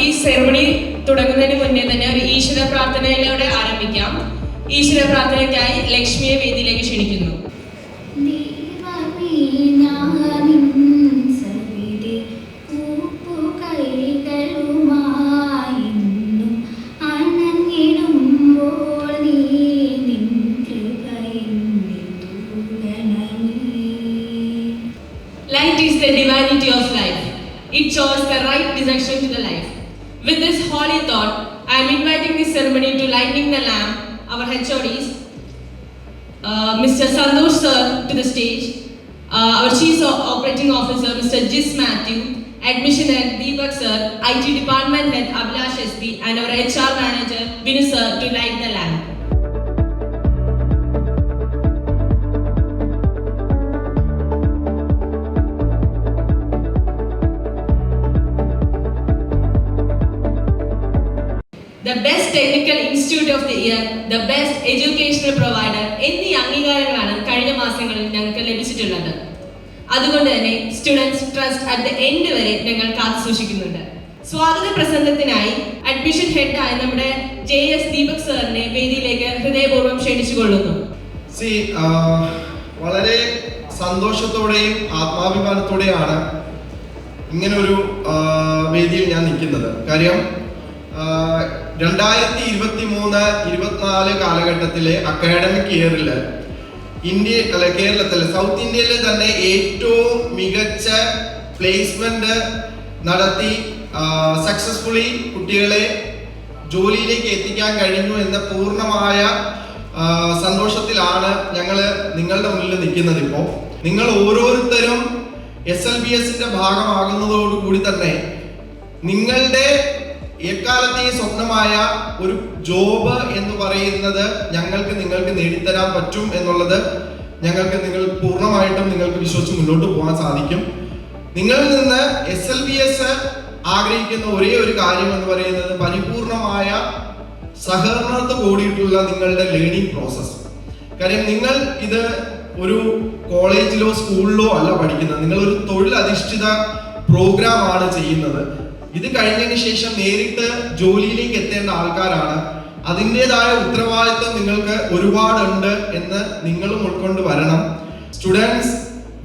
ഈ സെറമണി തുടങ്ങുന്നതിന് മുന്നേ തന്നെ ഒരു ഈശ്വര പ്രാർത്ഥനയിലൂടെ ആരംഭിക്കാം. ഈശ്വര പ്രാർത്ഥനയ്ക്കായി ലക്ഷ്മിയെ വേദിയിലേക്ക് ക്ഷണിക്കുന്നു. Light is the divinity of life. It shows the right direction to the life. With this holy thought, I am inviting this ceremony to lighting the lamp, our HODs, Mr. Santosh sir to the stage, our Chief Operating Officer, Mr. Jis Matthew, Admission Head Deepak sir, IT Department Head Abhilash SP, and our HR Manager Vinu sir to light the lamp. The best technical institute of the year, the best educational provider എന്നീ അംഗീകാരങ്ങളാണ് കഴിഞ്ഞ മാസങ്ങളിൽ ഞങ്ങൾക്ക് ലഭിച്ചിട്ടുള്ളത്. അതുകൊണ്ട് തന്നെ students trust at the end വരെ ഞങ്ങൾ കാത്തു സൂക്ഷിക്കുന്നുണ്ട്. സ്വാഗത പ്രസംഗത്തിനായി അഡ്മിഷൻ ഹെഡായ നമ്മുടെ JS ദീപക് സാറിനെ വേദിയിലേക്ക് ഹൃദയപൂർവ്വം ക്ഷണിച്ചുകൊള്ളുന്നു. വളരെ സന്തോഷത്തോടെയും ആത്മാഭിമാനത്തോടെയാണ് ഇങ്ങനൊരു വേദിയിൽ ഞാൻ നിൽക്കുന്നത്. കാര്യം 2023-24 കാലഘട്ടത്തിലെ അക്കാഡമിക് ഇയറിൽ കേരളത്തിലെ സൗത്ത് ഇന്ത്യയിലെ തന്നെ ഏറ്റവും മികച്ച പ്ലേസ്മെന്റ് നടത്തി സക്സസ്ഫുള്ളി കുട്ടികളെ ജോലിയിലേക്ക് എത്തിക്കാൻ കഴിഞ്ഞു എന്ന പൂർണ്ണമായ സന്തോഷത്തിലാണ് ഞങ്ങൾ നിങ്ങളുടെ മുന്നിൽ നിൽക്കുന്നത്. ഇപ്പോൾ നിങ്ങൾ ഓരോരുത്തരും SLBSന്റെ ഭാഗമാകുന്നതോടുകൂടി തന്നെ നിങ്ങളുടെ എക്കാലത്തെയും സ്വപ്നമായ ഒരു ജോബ് എന്ന് പറയുന്നത് നിങ്ങൾക്ക് നേടിത്തരാൻ പറ്റും എന്നുള്ളത് നിങ്ങൾ പൂർണ്ണമായിട്ടും നിങ്ങൾക്ക് വിശ്വസിച്ച് മുന്നോട്ട് പോകാൻ സാധിക്കും. നിങ്ങളിൽ നിന്ന് SLBS ആഗ്രഹിക്കുന്ന ഒരേ ഒരു കാര്യം എന്ന് പറയുന്നത് പരിപൂർണമായ സഹകരണത്തോട് കൂടിയിട്ടുള്ള നിങ്ങളുടെ ലേണിംഗ് പ്രോസസ്സ്. കാര്യം നിങ്ങൾ ഇത് ഒരു കോളേജിലോ സ്കൂളിലോ അല്ല പഠിക്കുന്നത്, നിങ്ങൾ ഒരു തൊഴിലധിഷ്ഠിത പ്രോഗ്രാമാണ് ചെയ്യുന്നത്. ഇത് കഴിഞ്ഞതിന് ശേഷം നേരിട്ട് ജോലിയിലേക്ക് എത്തേണ്ട ആൾക്കാരാണ്. അതിൻ്റെതായ ഉത്തരവാദിത്വം നിങ്ങൾക്ക് ഒരുപാടുണ്ട് എന്ന് നിങ്ങളും ഉൾക്കൊണ്ട് വരണം. Students,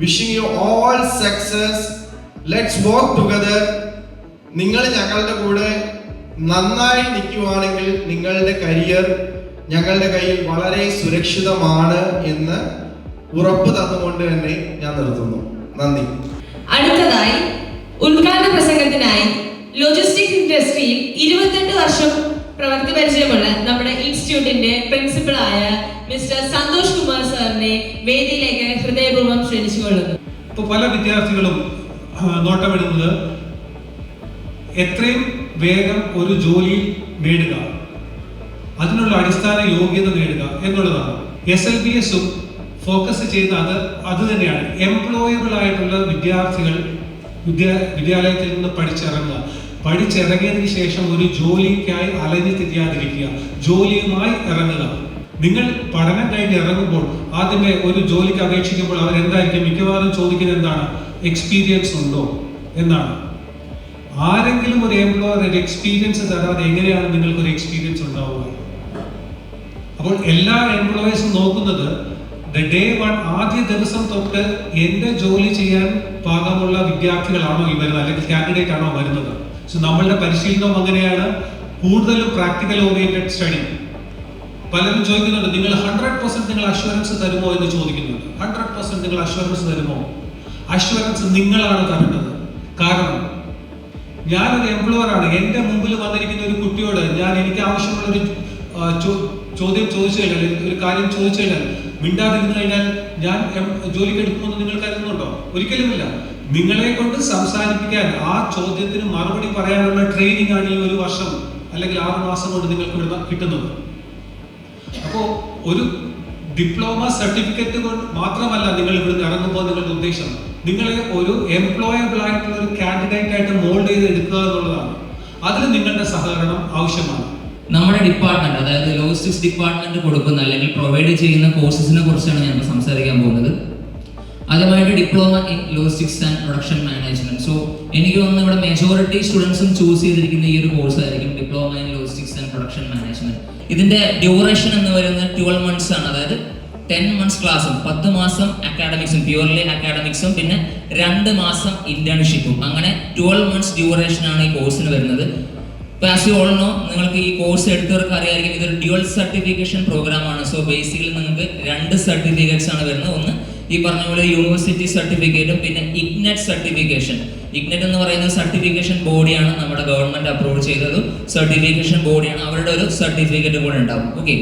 wishing you all success. Let's work together. നിങ്ങൾ ഞങ്ങളുടെ കൂടെ നന്നായി നിൽക്കുവാണെങ്കിൽ നിങ്ങളുടെ കരിയർ ഞങ്ങളുടെ കയ്യിൽ വളരെ സുരക്ഷിതമാണ് എന്ന് ഉറപ്പ് തന്നുകൊണ്ട് തന്നെ ഞാൻ നിർത്തുന്നു. നന്ദി. അടുത്തതായി ഉദ്ഘാടന പ്രസംഗത്തിനായി ലോജിസ്റ്റിക് ഇൻഡസ്ട്രിയിൽ 28 വർഷം പ്രവൃത്തി പരിചയമുള്ള നമ്മുടെ ഇൻസ്റ്റിറ്റ്യൂട്ടിന്റെ പ്രിൻസിപ്പളായ മിസ്റ്റർ സന്തോഷ് കുമാർ സാറിനെ വേദിയിലേക്ക് ഹൃദയപൂർവ്വം ക്ഷണിച്ചുകൊള്ളുന്നു. ഇപ്പോൾ പല വിദ്യാർത്ഥികളും നോട്ടമിടുന്നത് എത്രയും വേഗം ഒരു ജോലി നേടുക, അതിനുള്ള അടിസ്ഥാന യോഗ്യത നേടുക എന്നുള്ളതാണ്. SLBSഉം ഫോക്കസ് ചെയ്യുന്നത് അത് തന്നെയാണ്. എംപ്ലോയബിൾ ആയിട്ടുള്ള വിദ്യാർത്ഥികൾ വിദ്യാലയത്തിൽ നിന്ന് പഠിച്ചിറങ്ങിയതിനു ശേഷം ഒരു ജോലിക്കായി അലഞ്ഞു തിരിയാതിരിക്കുക, ജോലിയുമായി ഇറങ്ങുക. നിങ്ങൾ പഠനം കഴിഞ്ഞ് ഇറങ്ങുമ്പോൾ ആദ്യമേ ഒരു ജോലിക്ക് അപേക്ഷിക്കുമ്പോൾ അവരെന്തായിരിക്കും മിക്കവാറും ചോദിക്കുന്നത് എന്താണ്? എക്സ്പീരിയൻസ് ഉണ്ടോ എന്നാണ്. ആരെങ്കിലും ഒരു എംപ്ലോയർ ഒരു എക്സ്പീരിയൻസ് തരാതെ എങ്ങനെയാണ് നിങ്ങൾക്കൊരു എക്സ്പീരിയൻസ് ഉണ്ടാവുക? അപ്പോൾ എല്ലാ എംപ്ലോയേഴ്സും നോക്കുന്നത് ഡേ വൺ, ആദ്യ ദിവസം തൊട്ട് എന്റെ ജോലി ചെയ്യാൻ പാകമുള്ള വിദ്യാർത്ഥികളാണോ ഈ വരുന്നത്, അല്ലെങ്കിൽ കാൻഡിഡേറ്റ് ആണോ വരുന്നത്. സോ നമ്മളുടെ പരിശീലനം അങ്ങനെയാണ്, കൂടുതലും പ്രാക്ടിക്കൽ ഓറിയന്റഡ് സ്റ്റഡി. പലരും ചോദിക്കുന്നുണ്ട്, നിങ്ങൾ 100% നിങ്ങൾ അഷ്വറൻസ് തരുമോ എന്ന് ചോദിക്കുന്നുണ്ട്. 100% നിങ്ങൾ അഷ്വറൻസ് തരുമോ? അഷ്വറൻസ് നിങ്ങളാണ് തരേണ്ടത്. കാരണം ഞാനൊരു എംപ്ലോയർ ആണ്. എന്റെ മുമ്പിൽ വന്നിരിക്കുന്ന ഒരു കുട്ടിയോട് എനിക്ക് ആവശ്യമുള്ള ഒരു ചോദ്യം ചോദിച്ചു കഴിഞ്ഞാൽ, ഒരു കാര്യം ചോദിച്ചു കഴിഞ്ഞാൽ മിണ്ടാതിരുന്നു കഴിഞ്ഞാൽ ഞാൻ ജോലിക്ക് എടുക്കുമെന്ന് നിങ്ങൾ കരുതുന്നുണ്ടോ? ഒരിക്കലുമില്ല. നിങ്ങളെ കൊണ്ട് സംസാരിപ്പിക്കാൻ, ആ ചോദ്യത്തിന് മറുപടി പറയാനുള്ള ട്രെയിനിങ് ആണ് ഈ 1 വർഷം അല്ലെങ്കിൽ 6 മാസം കൊണ്ട് നിങ്ങൾക്ക് കിട്ടുന്നത്. അപ്പോൾ ഒരു ഡിപ്ലോമ സർട്ടിഫിക്കറ്റ് കൊണ്ട് മാത്രമല്ല നിങ്ങൾ ഇവിടുന്ന് ഇറങ്ങുമ്പോൾ നിങ്ങളുടെ ഉദ്ദേശം നിങ്ങളെ ഒരു എംപ്ലോയബിൾ ആയിട്ടുള്ള ഒരു കാൻഡിഡേറ്റ് ആയിട്ട് മോൾഡ് ചെയ്ത് എടുക്കുക എന്നുള്ളതാണ്. അതിന് നിങ്ങളുടെ സഹകരണം ആവശ്യമാണ്. നമ്മുടെ ഡിപ്പാർട്ട്മെന്റ്, അതായത് ലോജിസ്റ്റിക്സ് ഡിപ്പാർട്ട്മെന്റ് കൊടുക്കുന്ന അല്ലെങ്കിൽ പ്രൊവൈഡ് ചെയ്യുന്ന കോഴ്സസിനെ കുറിച്ചാണ് ഞാൻ സംസാരിക്കാൻ പോകുന്നത്. ആദ്യമായിട്ട് diploma in logistics and production management. So എനിക്ക് തോന്നുന്നു ഇവിടെ മെജോറിറ്റി സ്റ്റുഡൻസും ചൂസ് ചെയ്തിരിക്കുന്ന ഈ ഒരു കോഴ്സ് ആയിരിക്കും, diploma in logistics and production management. ഇതിന്റെ ഡ്യൂറേഷൻ എന്ന് പറയുന്നത് 12 months ആണ്. അതായത് 10 months ക്ലാസ്സും 10 മാസം അക്കാഡമിക്സും, പ്യൂർലി അക്കാഡമിക്സും, പിന്നെ 2 മാസം ഇന്റേൺഷിപ്പും, അങ്ങനെ 12 months ഡ്യൂറേഷൻ ആണ് ഈ കോഴ്സിന് വരുന്നത്. ആസ് യു ഓൾ നോ, നിങ്ങൾക്ക് ഈ കോഴ്സ് എടുത്തവർക്ക് അറിയായിരിക്കും ഇതൊരു ഡ്യുവൽ സർട്ടിഫിക്കേഷൻ പ്രോഗ്രാം ആണ്. സോ ബേസിക്കലി നിങ്ങൾക്ക് 2 സർട്ടിഫിക്കറ്റ്സ് ആണ് വരുന്നത്. ഒന്ന് ഈ പറഞ്ഞ പോലെ യൂണിവേഴ്സിറ്റി സർട്ടിഫിക്കറ്റും പിന്നെ ഇഗ്നെറ്റ് സർട്ടിഫിക്കേഷൻ. ഇഗ്നെറ്റ് എന്ന് പറയുന്ന സർട്ടിഫിക്കേഷൻ ബോഡിയാണ്, നമ്മുടെ ഗവൺമെന്റ് അപ്രൂവ് ചെയ്തത് സർട്ടിഫിക്കേഷൻ ബോഡിയാണ്, അവരുടെ ഒരു സർട്ടിഫിക്കറ്റ് കൂടെ ഉണ്ടാവും. ഓക്കെ,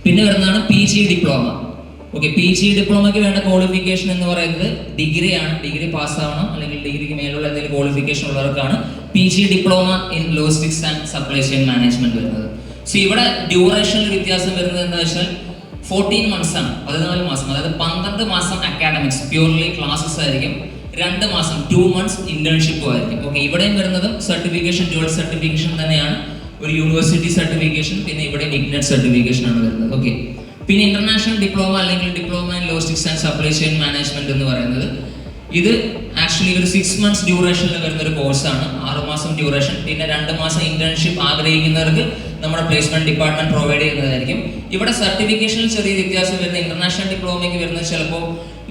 പിന്നെ വരുന്നതാണ് PG ഡിപ്ലോമ. ഓക്കെ, PG ഡിപ്ലോമയ്ക്ക് വേണ്ട ക്വാളിഫിക്കേഷൻ എന്ന് പറയുന്നത് ഡിഗ്രിയാണ്. ഡിഗ്രി പാസ്സാവണം, അല്ലെങ്കിൽ ഡിഗ്രിക്ക് മേലുള്ള എന്തെങ്കിലും ക്വാളിഫിക്കേഷൻ ഉള്ളവർക്കാണ് PG diploma in logistics and supply chain management വരുന്നത്. സോ ഇവിടെ ഡ്യൂറേഷനിൽ വ്യത്യാസം വരുന്നത് എന്താ വെച്ചാൽ 14 months ആണ്, 14 മാസം. അതായത് 12 മാസം അക്കാഡമിക്സ് പ്യൂർലി ക്ലാസ്സസ് ആയിരിക്കും, 2 മാസം 2 months ഇന്റേൺഷിപ്പും ആയിരിക്കും. ഓക്കെ, ഇവിടെയും വരുന്നതും സർട്ടിഫിക്കേഷൻ ഡ്യുവൽ സർട്ടിഫിക്കേഷൻ തന്നെയാണ്, ഒരു യൂണിവേഴ്സിറ്റി സർട്ടിഫിക്കേഷൻ, പിന്നെ ഇവിടെ ഇഗ്നെറ്റ് സർട്ടിഫിക്കേഷൻ ആണ് വരുന്നത്. ഓക്കെ, പിന്നെ ഇന്റർനാഷണൽ ഡിപ്ലോമ അല്ലെങ്കിൽ diploma in logistics and supply chain management എന്ന് പറയുന്നത് ഇത് ആക്ച്വലി ഒരു 6 months ഡ്യൂറേഷനിൽ വരുന്ന ഒരു കോഴ്സാണ്. 6 മാസം ഡ്യൂറേഷൻ, പിന്നെ 2 മാസം ഇന്റേൺഷിപ്പ് ആഗ്രഹിക്കുന്നവർക്ക് നമ്മുടെ പ്ലേസ്മെന്റ് ഡിപ്പാർട്ട്മെന്റ് പ്രൊവൈഡ് ചെയ്യുന്നതായിരിക്കും. ഇവിടെ സർട്ടിഫിക്കേഷനിൽ ചെറിയ വ്യത്യാസം വരുന്ന, ഇന്റർനാഷണൽ ഡിപ്ലോമയ്ക്ക് വരുന്നത് ചിലപ്പോൾ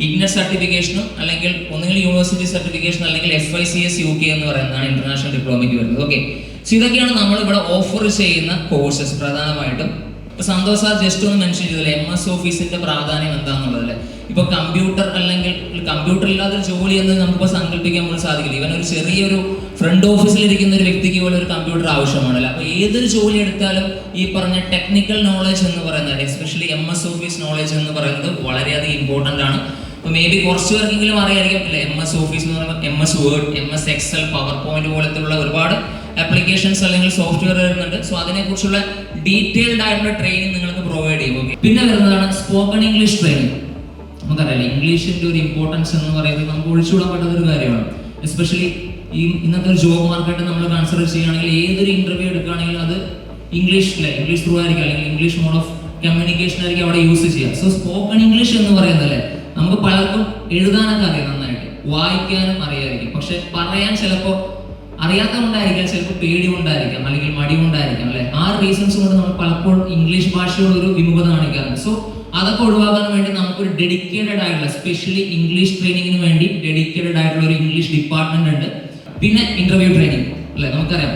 ഇഗ്നെറ്റ് സർട്ടിഫിക്കേഷനും അല്ലെങ്കിൽ ഒന്നുകിൽ യൂണിവേഴ്സിറ്റി സർട്ടിഫിക്കേഷൻ അല്ലെങ്കിൽ FICS UK എന്ന് പറയുന്നതാണ് ഇന്റർനാഷണൽ ഡിപ്ലോമയ്ക്ക് വരുന്നത്. ഓക്കെ, സോ ഇതൊക്കെയാണ് നമ്മൾ ഇവിടെ ഓഫർ ചെയ്യുന്ന കോഴ്സസ് പ്രധാനമായിട്ടും. ഇപ്പൊ സന്തോഷ് സാർ ജസ്റ്റ് ഒന്ന് മെൻഷൻ ചെയ്തല്ലേ MS ഓഫീസിന്റെ പ്രാധാന്യം എന്താണെന്നുള്ളത്. ഇപ്പൊ കമ്പ്യൂട്ടർ അല്ലെങ്കിൽ കമ്പ്യൂട്ടർ ഇല്ലാതെ ജോലി എന്ന് നമുക്കിപ്പോൾ സങ്കല്പിക്കാൻ പോലും സാധിക്കില്ല. ഇവൻ ഒരു ചെറിയൊരു ഫ്രണ്ട് ഓഫീസിൽ ഇരിക്കുന്ന ഒരു വ്യക്തിക്ക് പോലും ഒരു കമ്പ്യൂട്ടർ ആവശ്യമാണല്ലോ. അപ്പൊ ഏതൊരു ജോലി എടുത്താലും ഈ പറഞ്ഞ ടെക്നിക്കൽ നോളജ് എന്ന് പറയുന്നത്, എസ്പെഷ്യലി MS ഓഫീസ് നോളജ് എന്ന് പറയുന്നത് വളരെയധികം ഇമ്പോർട്ടന്റ് ആണ്. അപ്പോൾ മേ ബി കുറച്ച് പേർക്കെങ്കിലും അറിയായിരിക്കും അല്ലേ, MS ഓഫീസ് എന്ന് പറയുമ്പോൾ MS word, MS excel, PowerPoint പോലത്തുള്ള ഒരുപാട് ആപ്ലിക്കേഷൻസ് അല്ലെങ്കിൽ സോഫ്റ്റ്വെയർ വരുന്നുണ്ട്. സോ അതിനെക്കുറിച്ചുള്ള ഡീറ്റെയിൽഡ് ആയിട്ടുള്ള ട്രെയിനിങ് നിങ്ങൾക്ക് പ്രൊവൈഡ് ചെയ്യും. ഓക്കെ, പിന്നെ വരുന്നതാണ് സ്പോക്കൺ ഇംഗ്ലീഷ് ട്രെയിനിങ്. നമുക്കറിയാം ഇംഗ്ലീഷിന്റെ ഒരു ഇമ്പോർട്ടൻസ് എന്ന് പറയുന്നത് നമുക്ക് ഒഴിച്ചുകൂടാൻ പറ്റാത്ത ഒരു കാര്യമാണ്. എസ്പെഷ്യലി ഈ ഇന്നത്തെ ഒരു ജോബ് മാർക്കറ്റ് നമ്മൾ കൺസിഡർ ചെയ്യുകയാണെങ്കിൽ ഏതൊരു ഇന്റർവ്യൂ എടുക്കുകയാണെങ്കിലും അത് ഇംഗ്ലീഷ് ത്രൂ ആയിരിക്കും, അല്ലെങ്കിൽ ഇംഗ്ലീഷ് മോഡ് ഓഫ് കമ്മ്യൂണിക്കേഷൻ ആയിരിക്കും അവിടെ യൂസ് ചെയ്യുക. സോ സ്പോക്കൺ ഇംഗ്ലീഷ് എന്ന് പറയുന്നതല്ലേ, നമുക്ക് പലർക്കും എഴുതാനൊക്കെ അറിയാം, നന്നായിട്ട് വായിക്കാനും അറിയായിരിക്കും, പക്ഷെ പറയാൻ ചിലപ്പോൾ അറിയാത്ത കൊണ്ടായിരിക്കാം, ചിലപ്പോൾ പേടി കൊണ്ടായിരിക്കാം, അല്ലെങ്കിൽ മടി കൊണ്ടായിരിക്കാം അല്ലെ. ആ റീസൺസ് കൊണ്ട് നമ്മൾ പലപ്പോഴും ഇംഗ്ലീഷ് ഭാഷയോട് ഒരു വിമുഖത കാണിക്കാറുണ്ട്. സോ അതൊക്കെ ഒഴിവാക്കാൻ വേണ്ടി നമുക്കൊരു ഡെഡിക്കേറ്റഡ് ആയിട്ടുള്ള, സ്പെഷ്യലി ഇംഗ്ലീഷ് ട്രെയിനിങ്ങിന് വേണ്ടി ഡെഡിക്കേറ്റഡ് ആയിട്ടുള്ള ഒരു ഇംഗ്ലീഷ് ഡിപ്പാർട്ട്മെന്റ് ഉണ്ട്. പിന്നെ ഇന്റർവ്യൂ ട്രെയിനിങ് അല്ലെ, നമുക്കറിയാം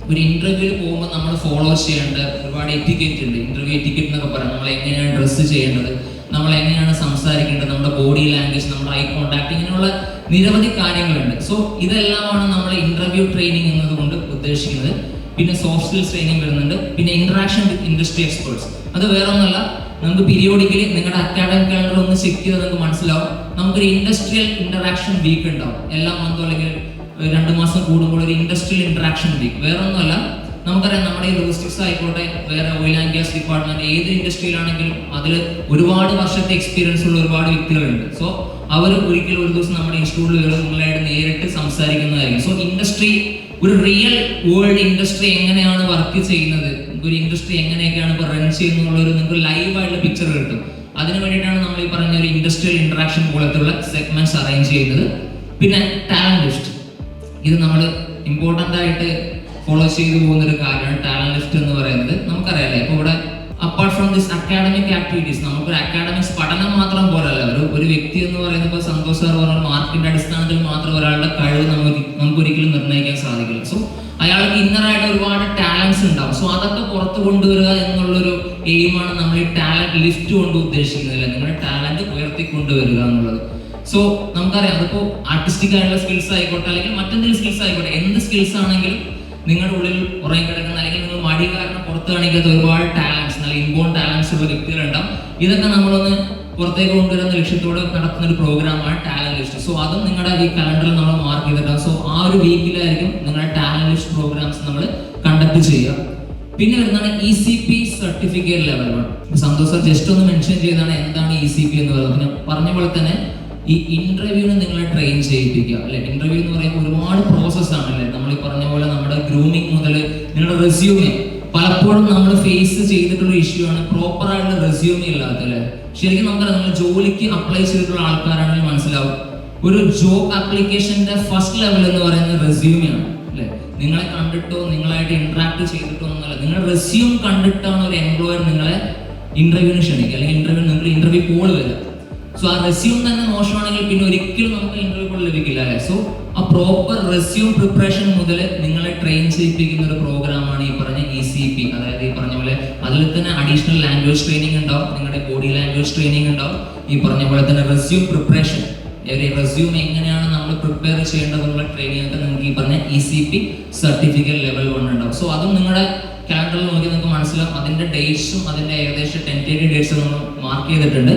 ഒരു ഇന്റർവ്യൂവിൽ പോകുമ്പോൾ നമ്മൾ ഫോളോ ചെയ്യേണ്ട ഒരുപാട് എറ്റിക്കറ്റ് ഉണ്ട്. ഇന്റർവ്യൂ എറ്റിക്കറ്റ് എന്നൊക്കെ പറയാം, നമ്മൾ എങ്ങനെയാണ് ഡ്രസ്സ് ചെയ്യേണ്ടത്, നമ്മൾ എങ്ങനെയാണ് സംസാരിക്കേണ്ടത്, നമ്മുടെ ബോഡി ലാംഗ്വേജ്, നമ്മുടെ ഐ കോൺടാക്ട്, ഇങ്ങനെയുള്ള നിരവധി കാര്യങ്ങളുണ്ട്. സോ ഇതെല്ലാമാണ് നമ്മൾ ഇന്റർവ്യൂ ട്രെയിനിങ് എന്നതുകൊണ്ട് ഉദ്ദേശിക്കുന്നത്. പിന്നെ സോഫ്റ്റ് സ്കിൽസ് ട്രെയിനിങ് വരുന്നുണ്ട്. പിന്നെ ഇന്ററാക്ഷൻ വിത്ത് ഇൻഡസ്ട്രി എക്സ്പേർട്സ്. അത് വേറെ ഒന്നല്ല, നമുക്ക് പീരിയോഡിക്കലി നിങ്ങളുടെ അക്കാഡമിക് കാലണ്ടർ ഒന്ന് ചെക്ക് ചെയ്താൽ നിങ്ങൾക്ക് മനസ്സിലാവും, നമുക്കൊരു ഇൻഡസ്ട്രിയൽ ഇന്ററാക്ഷൻ വീക്ക് ഉണ്ടാവും. എല്ലാ മന്തും അല്ലെങ്കിൽ 2 മാസം കൂടുമ്പോൾ ഒരു ഇൻഡസ്ട്രിയൽ ഇന്ററാക്ഷൻ വീക്ക്. വേറെ ഒന്നുമല്ല, നമുക്കറിയാം നമ്മുടെ ഈ ലോജിസ്റ്റിക്സ് ആയിക്കോട്ടെ, വേറെ ഓയിൽ ആൻഡ് ഗ്യാസ് ഡിപ്പാർട്ട്മെന്റ്, ഏത് ഇൻഡസ്ട്രിയിലാണെങ്കിലും അതിൽ ഒരുപാട് വർഷത്തെ എക്സ്പീരിയൻസ് ഉള്ള ഒരുപാട് വ്യക്തികളുണ്ട്. സോ അവർ ഒരിക്കലും ഒരു ദിവസം നമ്മുടെ ഇൻസ്റ്റിറ്റ്യൂട്ടിൽ നിങ്ങളായിട്ട് നേരിട്ട് സംസാരിക്കുന്നതായിരിക്കും. സോ ഇൻഡസ്ട്രി, ഒരു റിയൽ വേൾഡ് ഇൻഡസ്ട്രി എങ്ങനെയാണ് വർക്ക് ചെയ്യുന്നത്, ഒരു ഇൻഡസ്ട്രി എങ്ങനെയൊക്കെയാണ് ഇപ്പോൾ റൺ ചെയ്യുന്നുള്ള ഒരു നിങ്ങൾക്ക് ലൈവായിട്ടുള്ള പിക്ചർ കിട്ടും. അതിന് വേണ്ടിയിട്ടാണ് നമ്മൾ ഈ പറഞ്ഞ ഒരു ഇൻഡസ്ട്രിയൽ ഇന്ററാക്ഷൻ പോലത്തുള്ള സെഗ്മെന്റ്സ് അറേഞ്ച് ചെയ്യുന്നത്. പിന്നെ ടാലന്റ് ലിസ്റ്റ്, ഇത് നമ്മൾ ഇമ്പോർട്ടൻ്റ് ആയിട്ട് ഫോളോ ചെയ്തു പോകുന്ന ഒരു കാര്യമാണ് ടാലന്റ് ലിസ്റ്റ് എന്ന് പറയുന്നത്. നമുക്കറിയാലേ, ഇപ്പോൾ ഇവിടെ apart from this academic activities, നമുക്കൊരു അക്കാഡമിക്സ് പഠനം മാത്രം പോലല്ല, ഒരു വ്യക്തി എന്ന് പറയുന്നത് ഇപ്പോൾ സന്തോഷ് സാർ പറഞ്ഞ മാർക്കിന്റെ അടിസ്ഥാനത്തിൽ മാത്രം ഒരാളുടെ കഴിവ് നമുക്ക് ഒരിക്കലും നിർണ്ണയിക്കാൻ സാധിക്കില്ല. സോ അയാൾക്ക് ഇന്നറായിട്ട് ഒരുപാട് ടാലൻസ് ഉണ്ടാവും. സോ അതൊക്കെ പുറത്തു കൊണ്ടുവരിക എന്നുള്ളൊരു എയിമാണ് നമ്മൾ ഈ ടാലന്റ് ലിസ്റ്റ് കൊണ്ട് ഉദ്ദേശിക്കുന്നില്ല, നിങ്ങളുടെ ടാലന്റ് ഉയർത്തിക്കൊണ്ടുവരിക എന്നുള്ളത്. സോ നമുക്കറിയാം, അതിപ്പോൾ ആർട്ടിസ്റ്റിക് ആയിട്ടുള്ള സ്കിൽസ് ആയിക്കോട്ടെ, അല്ലെങ്കിൽ മറ്റെന്തെങ്കിലും സ്കിൽസ് ആയിക്കോട്ടെ, എന്ത് സ്കിൽസ് ആണെങ്കിലും നിങ്ങളുടെ ഉള്ളിൽ ഉറങ്ങി കിടക്കുന്ന, അല്ലെങ്കിൽ നിങ്ങൾ മടി കാരണം പുറത്ത് കാണിക്കാത്ത ഒരുപാട് ടാലൻസ്, നല്ല ഇമ്പോൺ ടാലൻസ് ഉള്ള വ്യക്തികളുണ്ടാവും. ഇതൊക്കെ നമ്മളൊന്ന് പുറത്തേക്ക് കൊണ്ടുവരുന്ന ലക്ഷ്യത്തോടെ നടത്തുന്ന ഒരു പ്രോഗ്രാമാണ് ടാലന്റ് ലിസ്റ്റ്. സോ അതും നിങ്ങളുടെ ഈ കലണ്ടറിൽ നമ്മൾ മാർക്ക് ചെയ്തിട്ടാണ്. സോ ആ ഒരു വീക്കിലായിരിക്കും നിങ്ങളുടെ ടാലന്റ് ലിസ്റ്റ് പ്രോഗ്രാംസ് നമ്മൾ കണ്ടക്ട് ചെയ്യുക. പിന്നെ വരുന്നതാണ് ECP certificate level 1. Santhosh sir just ഒന്ന് മെൻഷൻ ചെയ്താണ് എന്താണ് ECP എന്ന് പറയുന്നത്. പിന്നെ പറഞ്ഞ പോലെ തന്നെ ഈ ഇന്റർവ്യൂവിന് നിങ്ങളെ ട്രെയിൻ ചെയ്യിപ്പിക്കുക അല്ലെ. ഇന്റർവ്യൂ എന്ന് പറയുമ്പോൾ ഒരുപാട് പ്രോസസ്സാണ് അല്ലേ. നമ്മൾ ഈ പറഞ്ഞ പോലെ നമ്മുടെ ഗ്രൂമിങ് മുതൽ നിങ്ങളുടെ റെസ്യൂമെ, പലപ്പോഴും നമ്മൾ ഫേസ് ചെയ്തിട്ടുള്ള ഇഷ്യൂ ആണ് പ്രോപ്പർ ആയിട്ടുള്ള റെസ്യൂമേ ഇല്ലാത്ത അല്ലേ. ശരിക്കും നമുക്കറിയാം, നമ്മൾ ജോലിക്ക് അപ്ലൈ ചെയ്തിട്ടുള്ള ആൾക്കാരാണെങ്കിൽ മനസ്സിലാവും, ഒരു ജോബ് ആപ്ലിക്കേഷന്റെ ഫസ്റ്റ് ലെവൽ എന്ന് പറയുന്നത് റെസ്യൂമേ ആണ് അല്ലേ. നിങ്ങളെ കണ്ടിട്ടോ നിങ്ങളായിട്ട് ഇന്ററാക്ട് ചെയ്തിട്ടോ ഒന്നുമല്ല, നിങ്ങളുടെ റെസ്യൂം കണ്ടിട്ടാണ് ഒരു എംപ്ലോയർ നിങ്ങളെ ഇന്റർവ്യൂവിന് ക്ഷണിക്കുക, അല്ലെങ്കിൽ നിങ്ങൾക്ക് ഇന്റർവ്യൂ കോൾ വരിക. സോ ആ റെസ്യൂം തന്നെ മോശമാണെങ്കിൽ പിന്നെ ഒരിക്കലും നമുക്ക് ഇന്റർവ്യൂ കോൾ ലഭിക്കില്ല അല്ലേ. സോ ആ പ്രോപ്പർ റെസ്യൂം പ്രിപ്പറേഷൻ മുതൽ നിങ്ങളെ ട്രെയിൻ ചെയ്യിപ്പിക്കുന്ന ഒരു പ്രോഗ്രാമാണ് ഈ പറഞ്ഞ ECP. അതായത് ഈ പറഞ്ഞ പോലെ അതിൽ തന്നെ അഡീഷണൽ ലാംഗ്വേജ് ട്രെയിനിങ് ഉണ്ടാവും, നിങ്ങളുടെ ബോഡി ലാംഗ്വേജ് ട്രെയിനിങ് ഉണ്ടാവും, ഈ പറഞ്ഞ പോലെ തന്നെ റെസ്യൂം പ്രിപ്പറേഷൻ, റെസ്യൂം എങ്ങനെയാണ് നമ്മൾ പ്രിപ്പയർ ചെയ്യേണ്ടതെന്നുള്ള ട്രെയിനിങ് ഒക്കെ നിങ്ങൾക്ക് ഈ പറഞ്ഞ ECP സർട്ടിഫിക്കറ്റ് ലെവൽ 1 ഉണ്ടാവും. സോ അതും നിങ്ങളുടെ കാലണ്ടറിൽ നോക്കി നിങ്ങൾക്ക് മനസ്സിലാവും. അതിന്റെ ഡേറ്റ്സും അതിന്റെ ഏകദേശം ടെൻറ്റേറ്റീവ് ഡേറ്റ്സും നമ്മൾ മാർക്ക് ചെയ്തിട്ടുണ്ട്.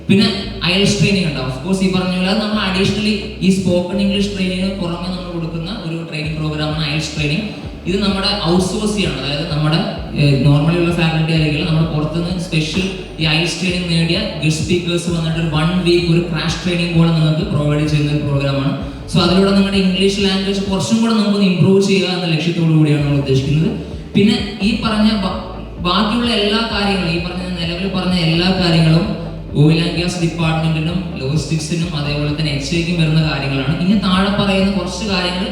പിന്നെ IELTS ട്രെയിനിങ് ഉണ്ടാവും. ഓഫ് കോഴ്സ് ഈ പറഞ്ഞ പോലെ അത് നമ്മൾ അഡീഷണലി ഈ സ്പോക്കൺ ഇംഗ്ലീഷ് ട്രെയിനിങ്ങിന് പുറമെ നമ്മൾ കൊടുക്കുന്ന ഒരു ട്രെയിനിങ് പ്രോഗ്രാമാണ് IELTS ട്രെയിനിങ്. ഇത് നമ്മുടെ ഔട്ട്സോഴ്സ് ചെയ്യാണ്, അതായത് നമ്മുടെ നോർമലി ഉള്ള ഫാക്കൽറ്റി ആയിരിക്കില്ല, നമ്മൾ പുറത്തുനിന്ന് സ്പെഷ്യൽ ഈ IELTS ട്രെയിനിങ് നേടിയ ഗസ്റ്റ് സ്പീക്കേഴ്സ് വന്നിട്ട് ഒരു 1 വീക്ക് ഒരു ക്രാഷ് ട്രെയിനിങ് പോലെ നിങ്ങൾക്ക് പ്രൊവൈഡ് ചെയ്യുന്ന ഒരു പ്രോഗ്രാമാണ്. സോ അതിലൂടെ നിങ്ങളുടെ ഇംഗ്ലീഷ് ലാംഗ്വേജ് കുറച്ചും കൂടെ നമുക്ക് ഇംപ്രൂവ് ചെയ്യുക എന്ന ലക്ഷ്യത്തോടു കൂടിയാണ് നമ്മൾ ഉദ്ദേശിക്കുന്നത്. പിന്നെ ഈ പറഞ്ഞ ബാക്കിയുള്ള എല്ലാ കാര്യങ്ങളും, ഈ പറഞ്ഞ നിലവിൽ പറഞ്ഞ എല്ലാ കാര്യങ്ങളും ഓയിൽ ആൻഡ് ഗ്യാസ് ഡിപ്പാർട്ട്മെന്റിനും ലോജിസ്റ്റിക്സിനും അതേപോലെ തന്നെ HAയ്ക്കും വരുന്ന കാര്യങ്ങളാണ്. ഇനി താഴെ പറയുന്ന കുറച്ച് കാര്യങ്ങൾ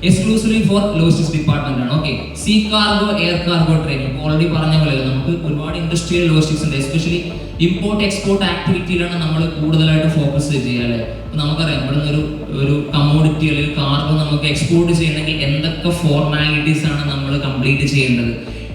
എക്സ്ക്ലൂസീവ്ലി ഫോർ ലോജിസ്റ്റിക്സ് ഡിപ്പാർട്ട്മെന്റ് ആണ്. Okay, sea cargo, air cargo training already പറഞ്ഞ പോലെ നമുക്ക് ഒരുപാട് ഇൻഡസ്ട്രിയൽ ലോജിസ്റ്റിക്സ് ഉണ്ട്. എസ്പെഷ്യലി ഇമ്പോർട്ട് എക്സ്പോർട്ട് ആക്ടിവിറ്റിയിലാണ് നമ്മൾ കൂടുതലായിട്ട് ഫോക്കസ് ചെയ്യുക അല്ലേ. നമുക്കറിയാം, ഇവിടുന്ന് ഒരു കമ്മോഡിറ്റി അല്ലെങ്കിൽ കാർഗോ നമുക്ക് എക്സ്പോർട്ട് ചെയ്യണമെങ്കിൽ എന്തൊക്കെ ഫോർമാലിറ്റീസ് ആണ് നമ്മൾ കംപ്ലീറ്റ് ചെയ്യേണ്ടത്,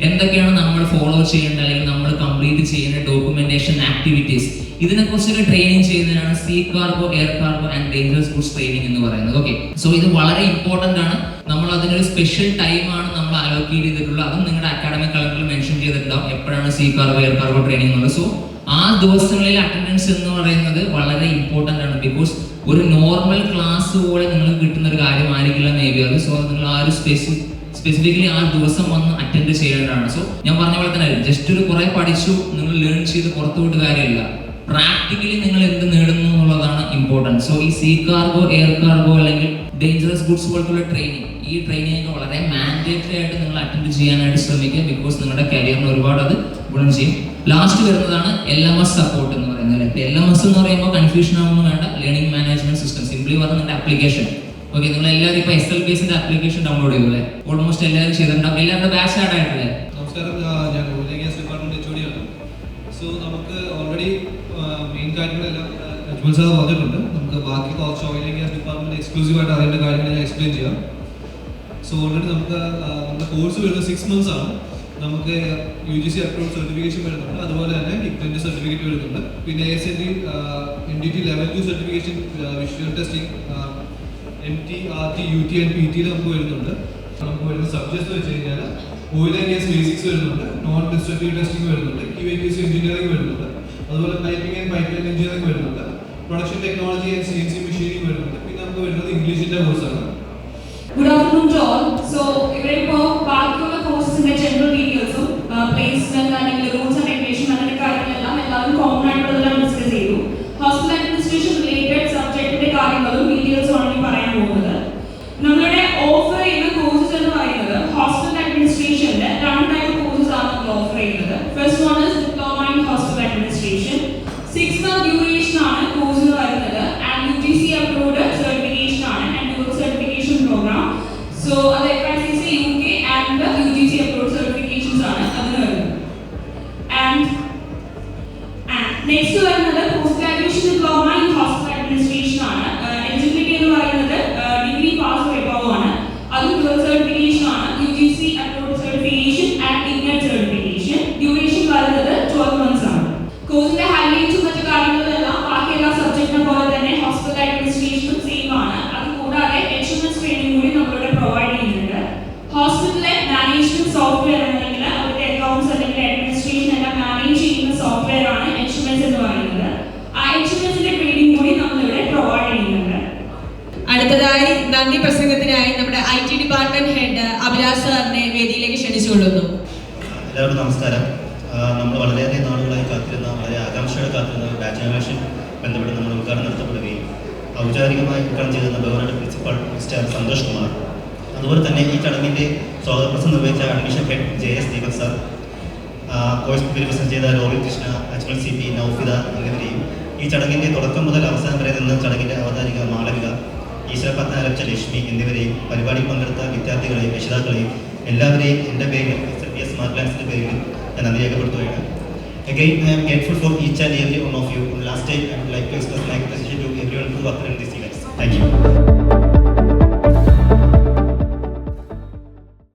എന്തൊക്കെയാണ് നമ്മൾ ഫോളോ ചെയ്യേണ്ടത്, അല്ലെങ്കിൽ നമ്മൾ കംപ്ലീറ്റ് ചെയ്യുന്ന ഡോക്യുമെന്റേഷൻ ആക്ടിവിറ്റീസ്, ഇതിനെക്കുറിച്ചൊക്കെ ട്രെയിനിങ് ചെയ്യുന്നതിനാണ് sea cargo, air cargo and dangerous goods training എന്ന് പറയുന്നത്. ഓക്കെ, സോ ഇത് വളരെ ഇമ്പോർട്ടന്റ് ആണ്. നമ്മൾ അതിനൊരു സ്പെഷ്യൽ ടൈമാണ് നമ്മൾ അലോക്കേറ്റ് ചെയ്തിട്ടുള്ളത്. അതും നിങ്ങളുടെ അക്കാഡമിക് കലണ്ടറിൽ മെൻഷൻ ചെയ്തിട്ടുണ്ടാവും എപ്പോഴാണ് sea cargo, air cargo training എന്നുള്ളത്. സോ ആ ദിവസങ്ങളിൽ അറ്റൻഡൻസ് എന്ന് പറയുന്നത് വളരെ ഇമ്പോർട്ടന്റ് ആണ്. ബിക്കോസ് ഒരു നോർമൽ ക്ലാസ് പോലെ നിങ്ങൾക്ക് കിട്ടുന്ന ഒരു കാര്യമായിരിക്കില്ല മേ ബി അത്. സോ നിങ്ങൾ ആ ഒരു സ്പെസിഫിക്കലി ആ ദിവസം വന്ന് അറ്റൻഡ് ചെയ്യേണ്ടതാണ്. സോ ഞാൻ പറഞ്ഞ പോലെ തന്നെ ജസ്റ്റ് ഒരു കുറെ പഠിച്ചു നിങ്ങൾ ലേൺ ചെയ്ത് പുറത്തു വിട്ട് കാര്യമില്ല, പ്രാക്ടിക്കലി നിങ്ങൾ എന്ത് നേടുന്നു എന്നുള്ളതാണ് ഇമ്പോർട്ടൻറ്റ്. സോ ഈ സീ കാർഗോ, എയർ കാർഗോ അല്ലെങ്കിൽ ഡേഞ്ചറസ് ഗുഡ്സ് പോലത്തുള്ള ട്രെയിനിങ്, ഈ ട്രെയിനിങ് ഒക്കെ വളരെ മാൻഡേറ്ററി ആയിട്ട് നിങ്ങൾ അറ്റൻഡ് ചെയ്യാനായിട്ട് ശ്രമിക്കുക. ബിക്കോസ് നിങ്ങളുടെ കരിയറിന് ഒരുപാട് അത് ഗുണം ചെയ്യും. ലാസ്റ്റ് വരുന്നതാണ് LMS സപ്പോർട്ട് എന്ന് പറയുന്നത്. LMS എന്ന് പറയുമ്പോൾ കൺഫ്യൂഷൻ ആവുന്നു വേണ്ട, ലേണിംഗ് മാനേജ്മെന്റ് സിസ്റ്റം. സിംപ്ലി പറഞ്ഞ നിങ്ങളുടെ ആപ്ലിക്കേഷൻ. ഓക്കെ, നിങ്ങൾ എല്ലാവരും ഇപ്പോൾ SLBSന്റെ ആപ്ലിക്കേഷൻ ഡൗൺലോഡ് ചെയ്യൂലേ, ഓൾമോസ്റ്റ് എല്ലാവരും ചെയ്തിട്ടുണ്ടാവും. എല്ലാവരുടെ ബാച്ച് ആഡ് ആയിട്ടില്ലേ? നമസ്കാരം, ഞാൻ oil and gas department HOD ആണ്. സോ നമുക്ക് ഓൾറെഡി മെയിൻ കാര്യങ്ങളെല്ലാം അജ്മൽ സാർ പറഞ്ഞിട്ടുണ്ട്. നമുക്ക് ബാക്കി കുറച്ച് oil and gas department exclusive ആയിട്ട് അറിയേണ്ട കാര്യങ്ങൾ ഞാൻ എക്സ്പ്ലെയിൻ ചെയ്യാം. സോ ഓൾറെഡി നമുക്ക് നമ്മുടെ കോഴ്സ് വരുന്നത് 6 months ആണ്. നമുക്ക് UGC അപ്രൂവ്ഡ് സർട്ടിഫിക്കേഷൻ വരുന്നുണ്ട്, അതുപോലെ തന്നെ ICTIന്റെ സർട്ടിഫിക്കറ്റ് വരുന്നുണ്ട്. പിന്നെ ASND NDT Level 2 certification, visual testing, MT, RT, UT and PT നമുക്ക് വരുന്നുണ്ട്. നമുക്ക് വരുന്ന സബ്ജക്ട്സ് വെച്ച് കഴിഞ്ഞാൽ ഓയിൽ ആൻഡ് ഗ്യാസ് ബേസിക്സ് വരുന്നുണ്ട്, നോൺ ഡിസ്ട്രക്റ്റീവ് ടെസ്റ്റിംഗ് വരുന്നുണ്ട്, QAQC എഞ്ചിനീയറിംഗ് വരുന്നുണ്ട്, അതുപോലെ പൈപ്പിംഗ് ആൻഡ് പൈപ്പ്ലൈൻ എഞ്ചിനീയറിംഗ് വരുന്നുണ്ട്, production technology and CNC machining വരുന്നുണ്ട്. പിന്നെ നമുക്ക് വരുന്നത് ഇംഗ്ലീഷിന്റെ കോഴ്സാണ്. Good afternoon to all. So, ഇവിടെ ഇപ്പോൾ ബാക്കിയുള്ള കോഴ്സിന്റെ ജനറൽ ഡീറ്റെയിൽസും പ്ലേസ്മെന്റ് അല്ലെങ്കിൽ റൂൾസ് ആൻഡ് റെഗുലേഷൻ അങ്ങനെ കാര്യങ്ങളെല്ലാം എല്ലാവരും കോമൺ ആയിട്ടുള്ളതെല്ലാം ഡിസ്കസ് ചെയ്തു. ഹോസ്പിറ്റൽ അഡ്മിനിസ്ട്രേഷൻ റിലേറ്റഡ് സബ്ജക്റ്റിന്റെ കാര്യങ്ങളും ഡീറ്റെയിൽസും ആണ് ഈ പറയാൻ പോകുന്നത്. നമ്മളുടെ ഓഫർ ചെയ്യുന്ന കോഴ്സസ് എന്ന് പറയുന്നത് ഹോസ്പിറ്റൽ അഡ്മിനിസ്ട്രേഷന്റെ 2 ടൈപ്പ് കോഴ്സസ് ആണ് നമ്മൾ ഓഫർ ചെയ്യുന്നത്. First one is diploma in hospital administration. 6 month duration ആണ് കോഴ്സിന് വരുന്നത് ആൻഡ് UGC അപ്രൂവ്ഡ് സർട്ടിഫിക്കേഷൻ ആണ് and dual certification programme. So അത് FICC UK and UGC approved certifications ആണ് അതിന് വരുന്നത്. ആൻഡ് നെക്സ്റ്റ് വരുന്നത് post graduation diploma in hospital administration ആണ്. എലിജിബിലിറ്റി എന്ന് പറയുന്നത് ഡിഗ്രി പാസ് ഓർ എബവ് ആണ്. അത് ഡ്യുവൽ സർട്ടിഫിക്കേഷൻ ആണ്, UGC approved certification and IGNET certification. Duration വരുന്നത് 12 months ആണ്. കോഴ്സിന്റെ ഹൈലൈറ്റ്സും മറ്റു കാര്യങ്ങളെല്ലാം ബാക്കി എല്ലാ സബ്ജക്റ്റിനെ പോലെ തന്നെ ഹോസ്പിറ്റൽ അഡ്മിനിസ്ട്രേഷനും സെയിം ആണ്. അത് കൂടാതെ HMS ട്രെയിനിങ് കൂടി നമ്മളിവിടെ പ്രൊവൈഡ് ചെയ്യുന്നുണ്ട്. ഹോസ്പിറ്റലിലെ മാനേജ്മെന്റ് സോഫ്റ്റ്വെയർ അല്ലെങ്കിൽ അവരുടെ അക്കൗണ്ട്സ് അല്ലെങ്കിൽ അഡ്മിനിസ്ട്രേഷൻ എല്ലാം മാനേജ് ചെയ്യുന്ന സോഫ്റ്റ്വെയർ ആണ് HMS എന്ന് പറയുന്നത്. ആ HMSന്റെ ട്രെയിനിങ് കൂടി നമ്മളിവിടെ പ്രൊവൈഡ് ചെയ്യുന്നുണ്ട്. അടുത്തതായി നന്ദി പ്രസംഗത്തിനായി നമ്മുടെ IT ഡിപ്പാർട്ട്മെന്റ് ഹെഡ് അഭിലാഷ് സാറിനെ വേദിയിലേക്ക് ക്ഷണിച്ചുകൊള്ളുന്നു. എല്ലാവർക്കും നമസ്കാരം. നമ്മൾ വളരെയധികം നാളുകളായി കാത്തിരുന്ന, വളരെ ആകാംക്ഷയോടെ കാത്തിരുന്ന ബാച്ച് ഇനോവേഷൻ ബന്ധപ്പെട്ട് നമ്മൾ ഉദ്ഘാടനം നടത്തപ്പെടുകയും ഔപചാരികമായി ഉദ്ഘാടനം ചെയ്ത ബഹുമാനപ്പെട്ട പ്രിൻസിപ്പൽ മിസ്റ്റർ സന്തോഷ് കുമാർ, അതുപോലെ തന്നെ ഈ ചടങ്ങിൻ്റെ സ്വാഗത പ്രസംഗം നിർവഹിച്ച admission head JS Deepak sir, course present ചെയ്ത രോഹിത് കൃഷ്ണ, അജ്മൽ CP, നൗഫിദ എന്നിവരെയും ഈ ചടങ്ങിൻ്റെ തുടക്കം മുതൽ അവസാനം വരെ നിന്ന് ചടങ്ങിൻ്റെ അവതാരിക മാളവിക, ഈശ്വരപത്നാലച്ച ലക്ഷ്മി എന്നിവരെയും പരിപാടിയിൽ പങ്കെടുത്ത വിദ്യാർത്ഥികളെയും രക്ഷിതാക്കളെയും എല്ലാവരെയും എൻ്റെ പേരിൽ SLBS സ്മാർട്ട് ലാൻഡ്സിൻ്റെ പേരിൽ ഞാൻ നന്ദി രേഖപ്പെടുത്തുകയാണ്. Again, I am grateful for each and every one of you. Last time, I would like to express my appreciation to everyone who worked in this event. Thank you.